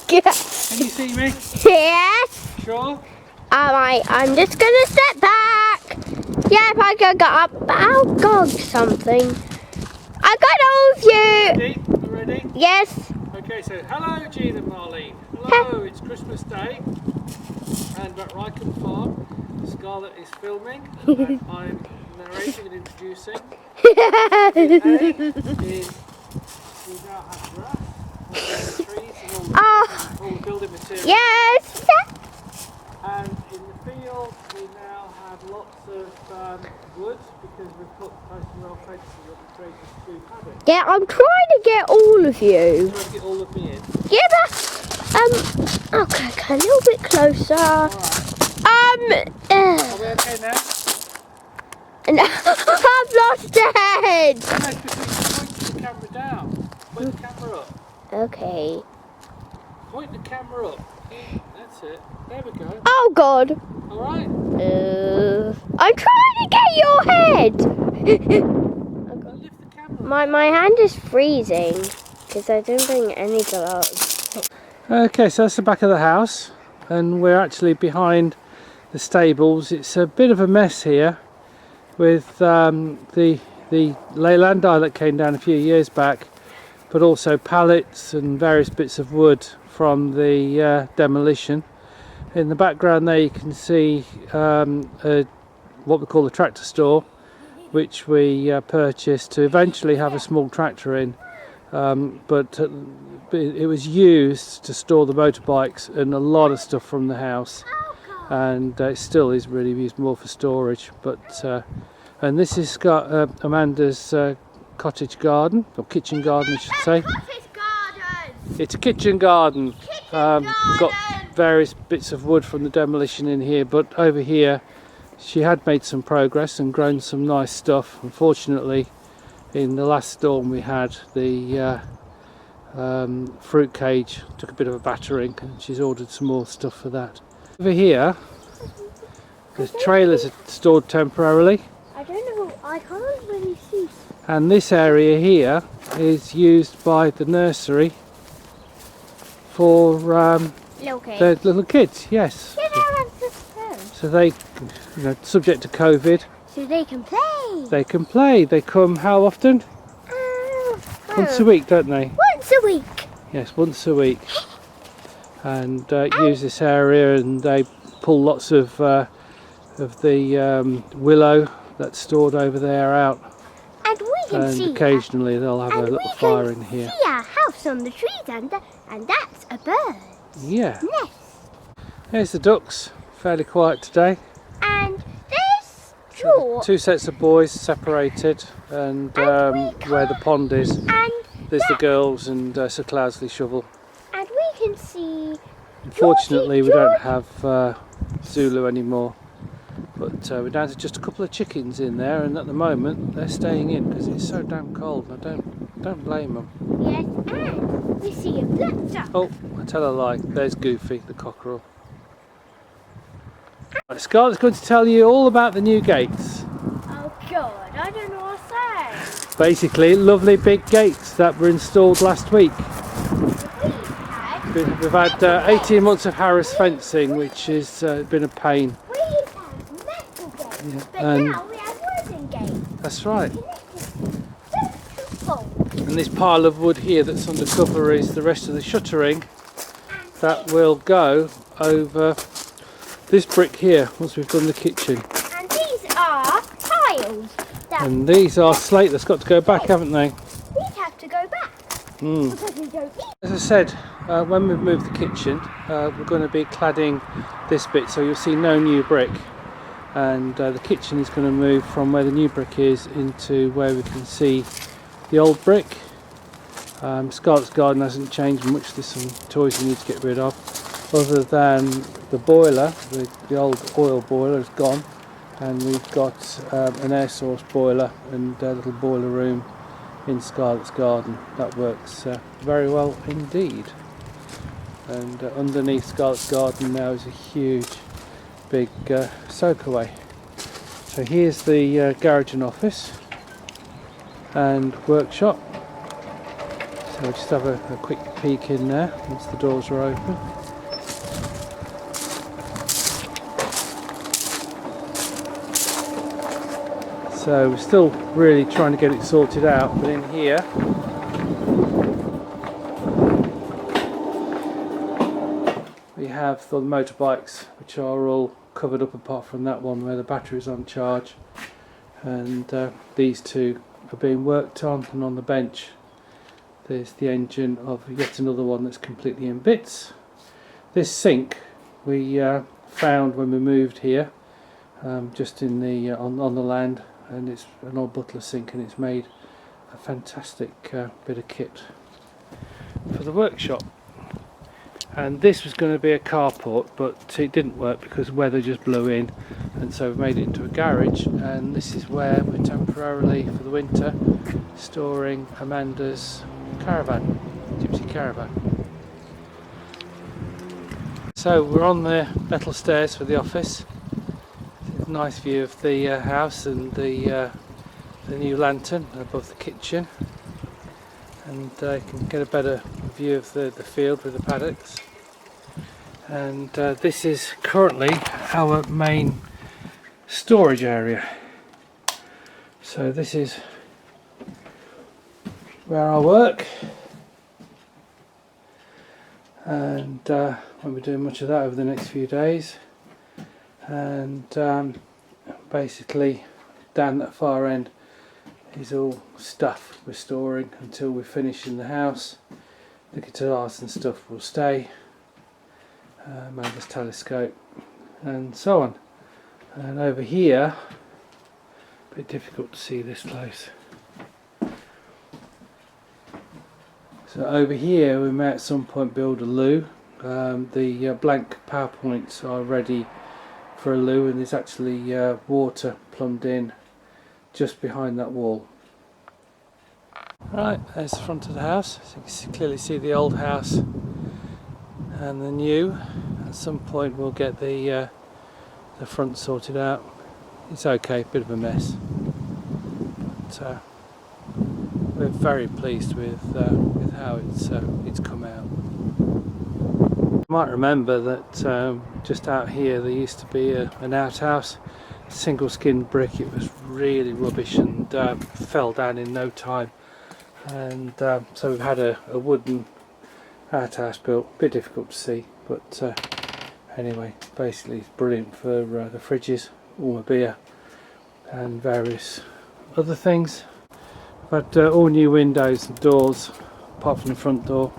Can you see me? Yes. Sure. I'm just gonna step back. Yeah, if I go up, oh God, something. I got all of you. Ready? You ready? Yes. Okay, so hello Jean and Marlene. Hello, it's Christmas Day and at Rikan Farm. Scarlett is filming and I'm narrating and introducing. Today is we now have grass, all the trees and all the building materials. Yes. And in the field we now have lots of wood because we've put post and rail fences up and created a true paddock. Yeah, I'm trying to get all of you. Trying to get all of me in. Yeah, but okay, a little bit closer. Alright. Are we okay now? No, I've lost the head. No, because point the camera down. Point the camera up. Okay. Point the camera up. That's it. There we go. Oh God. Alright. I'm trying to get your head. Well, lift the camera. My hand is freezing because I didn't bring any gloves. Okay, so that's the back of the house and we're actually behind the stables. It's a bit of a mess here with the Leylandii that came down a few years back, but also pallets and various bits of wood from the demolition. In the background there you can see what we call the tractor store, which we purchased to eventually have a small tractor in, but it was used to store the motorbikes and a lot of stuff from the house, and it still is really used more for storage. But and this has got Amanda's cottage garden, or kitchen garden I should say. It's a kitchen garden. Got various bits of wood from the demolition in here, but over here she had made some progress and grown some nice stuff. Unfortunately, in the last storm we had, the fruit cage took a bit of a battering, and she's ordered some more stuff for that. Over here, the trailers are stored temporarily. I don't know, I can't really see. And this area here is used by the nursery for the little kids, yes. So they, subject to COVID. So they can play. They can play. They come how often? Once a week, don't they? Once a week. Yes, once a week. And use this area, and they pull lots of the willow that's stored over there out. And we can see. And occasionally they'll have a little fire in here. See our house on the trees, and that's a bird. Yeah. Nest. There's the ducks. Fairly quiet today. And there's George. Two sets of boys separated, and where the pond is, there's the girls and Sir Cloudesley shovel. And we can see. Unfortunately, we don't have Zulu anymore, but we're down to just a couple of chickens in there, and at the moment they're staying in because it's so damn cold. I don't blame them. Yes, and we see a black duck. Oh, I tell a lie. There's Goofy, the cockerel. Right, Scarlett's going to tell you all about the new gates. Oh God, I don't know what to say. Basically, lovely big gates that were installed last week. We've had 18 months of Harris fencing, which has been a pain. We had metal gates, but and now we have wooden gates. That's right. And this pile of wood here that's under cover is the rest of the shuttering that will go over this brick here once we've done the kitchen. And these are tiles. And these are slate that's got to go back, haven't they? These have to go back. Because we don't need. As I said, when we've moved the kitchen, we're going to be cladding this bit, so you'll see no new brick. And the kitchen is going to move from where the new brick is into where we can see the old brick. Scarlett's garden hasn't changed much. There's some toys we need to get rid of, other than the boiler. The old oil boiler is gone, and we've got an air source boiler and a little boiler room in Scarlett's garden. That works very well indeed. And underneath Scarlett's garden now is a huge big soakaway. So here's the garage and office and workshop. So we'll just have a quick peek in there once the doors are open. So we're still really trying to get it sorted out, but in here we have the motorbikes, which are all covered up apart from that one where the battery is on charge, and these two are being worked on, and on the bench there's the engine of yet another one that's completely in bits. This sink we found when we moved here, just in the on the land, and it's an old butler sink, and it's made a fantastic bit of kit for the workshop. And this was going to be a carport, but it didn't work because weather just blew in, and so we've made it into a garage, and this is where we're temporarily for the winter storing Amanda's caravan, gypsy caravan. So we're on the metal stairs for the office. It's a nice view of the house and the new lantern above the kitchen, and you can get a better view of the field with the paddocks. And this is currently our main storage area. So this is where I work, and won't be doing much of that over the next few days. And basically down that far end is all stuff we're storing until we finish in the house. The guitars and stuff will stay, Amanda's telescope and so on. And over here, a bit difficult to see this close. So over here we may at some point build a loo. The blank PowerPoints are ready for a loo, and there's actually water plumbed in just behind that wall. Right, there's the front of the house. So you can clearly see the old house and the new. At some point we'll get the front sorted out. It's okay, bit of a mess, but we're very pleased with how it's come out. You might remember that just out here there used to be an outhouse, single skin brick. It was really rubbish and fell down in no time, and so we've had a wooden outhouse built. A bit difficult to see, but anyway, basically it's brilliant for the fridges, all my beer and various other things. But all new windows and doors, apart from the front door.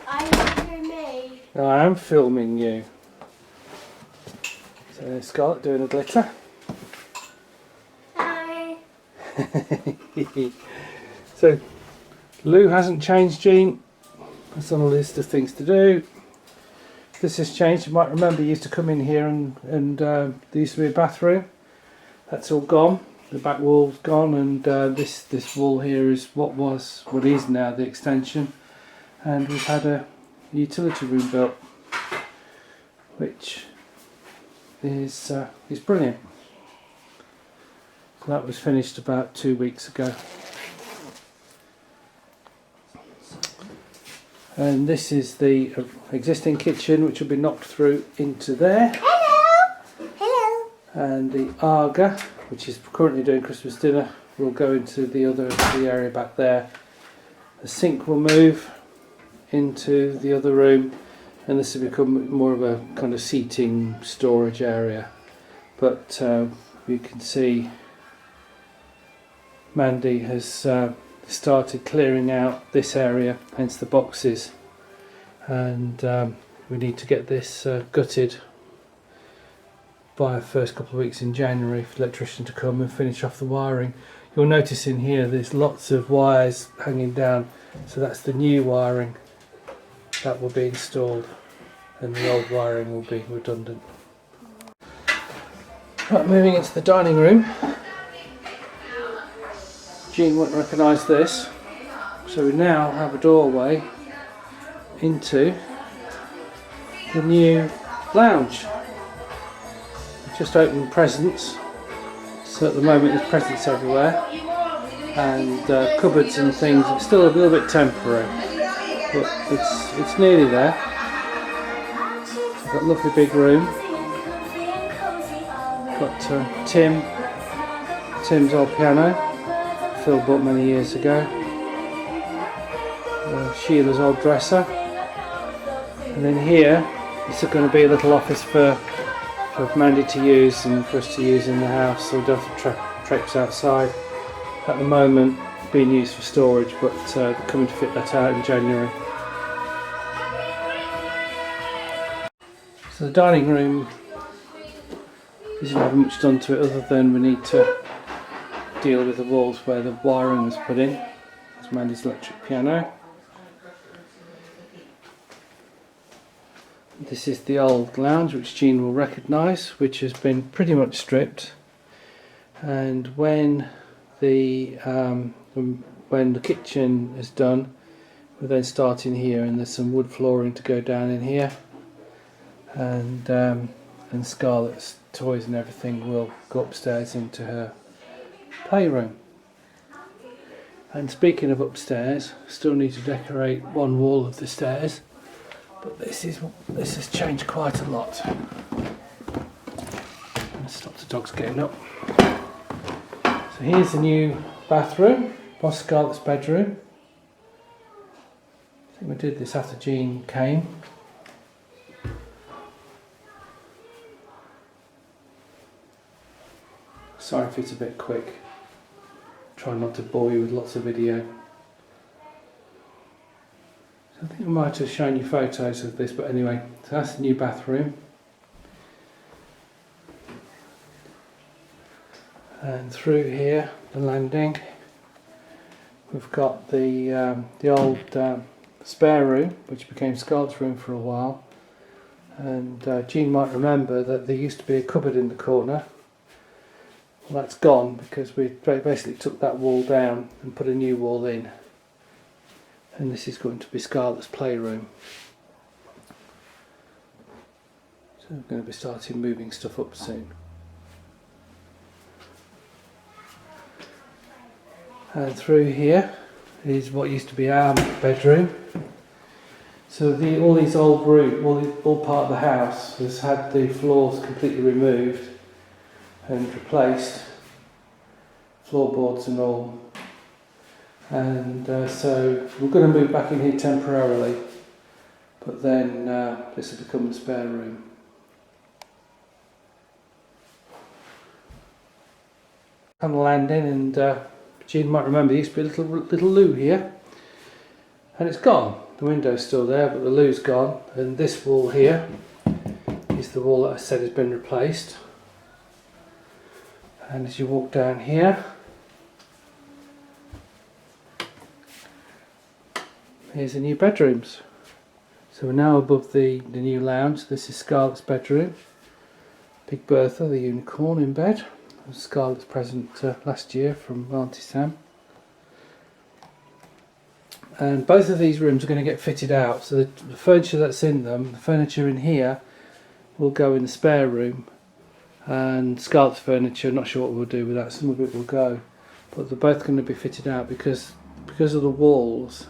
Are you filming me? I am filming you. So there's Scarlett doing a glitter. Hi. So loo hasn't changed, Jean. That's on a list of things to do. This has changed. You might remember you used to come in here and there used to be a bathroom. That's all gone. The back wall's gone, and this wall here is what is now the extension. And we've had a utility room built, which is brilliant. So that was finished about 2 weeks ago. And this is the existing kitchen, which will be knocked through into there. Hello. Hello. And the Aga, which is currently doing Christmas dinner, will go into the area back there. The sink will move into the other room, and this will become more of a kind of seating storage area. But you can see Mandy has started clearing out this area, hence the boxes, and we need to get this gutted by the first couple of weeks in January for the electrician to come and finish off the wiring. You'll notice in here there's lots of wires hanging down, so that's the new wiring that will be installed, and the old wiring will be redundant. Right, moving into the dining room. Jean won't recognise this, so we now have a doorway into the new lounge. We've just opened presents, So at the moment there's presents everywhere, and cupboards and things. It's still a little bit temporary, but it's nearly there. I've got a lovely big room. Got Tim's old piano, Phil bought many years ago. Sheila's old dresser, and then here it's going to be a little office for Mandy to use and for us to use in the house, so we don't have to traipse outside. At the moment being used for storage, but they're coming to fit that out in January. So the dining room doesn't have much done to it other than we need to deal with the walls where the wiring was put in. There's Mandy's electric piano. This is the old lounge, which Jean will recognise, which has been pretty much stripped, and when the kitchen is done, we're then starting here, and there's some wood flooring to go down in here, and Scarlett's toys and everything will go upstairs into her playroom. And speaking of upstairs, still need to decorate one wall of the stairs, but this has changed quite a lot. Let's stop the dogs getting up. So here's the new bathroom, Boss Scarlett's bedroom. I think we did this after Jean came. Sorry if it's a bit quick. Try not to bore you with lots of video. So I think I might have shown you photos of this, but anyway, so that's the new bathroom. And through here, the landing, we've got the old spare room, which became Scarlett's room for a while. And Jean might remember that there used to be a cupboard in the corner. Well, that's gone because we basically took that wall down and put a new wall in. And this is going to be Scarlett's playroom. So we're going to be starting moving stuff up soon. And through here is what used to be our bedroom. So all these old rooms, all part of the house, has had the floors completely removed and replaced, floorboards and all. And so we're going to move back in here temporarily, but then this will become the spare room. On the landing, and Jean might remember there used to be a little loo here, and it's gone. The window's still there, but the loo's gone, and this wall here is the wall that I said has been replaced. And as you walk down here, here's the new bedrooms. So we're now above the new lounge. This is Scarlett's bedroom. Big Bertha, the unicorn, in bed. It was Scarlett's present last year from Auntie Sam. And both of these rooms are going to get fitted out. So the furniture that's in them, the furniture in here, will go in the spare room. And Scarlett's furniture, not sure what we'll do with that. Some of it will go. But they're both going to be fitted out because of the walls.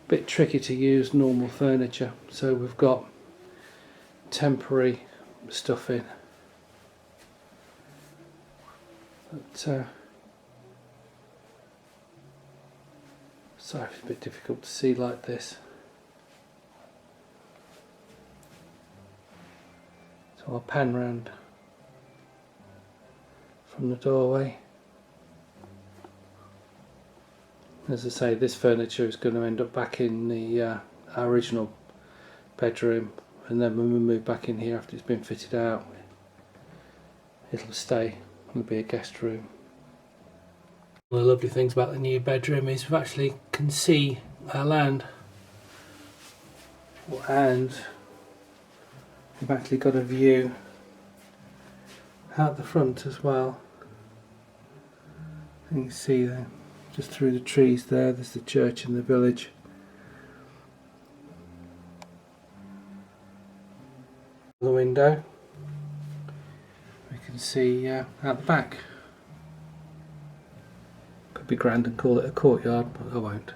Bit tricky to use normal furniture, so we've got temporary stuff in. But sorry, it's a bit difficult to see like this. So I'll pan round from the doorway. As I say, this furniture is going to end up back in the our original bedroom, and then when we move back in here after it's been fitted out, it'll stay. It'll be a guest room. One of the lovely things about the new bedroom is we actually can see our land, and we've actually got a view out the front as well. You can see there. Just through the trees there's the church in the village. The window, we can can see out the back. Could be grand and call it a courtyard, but I won't.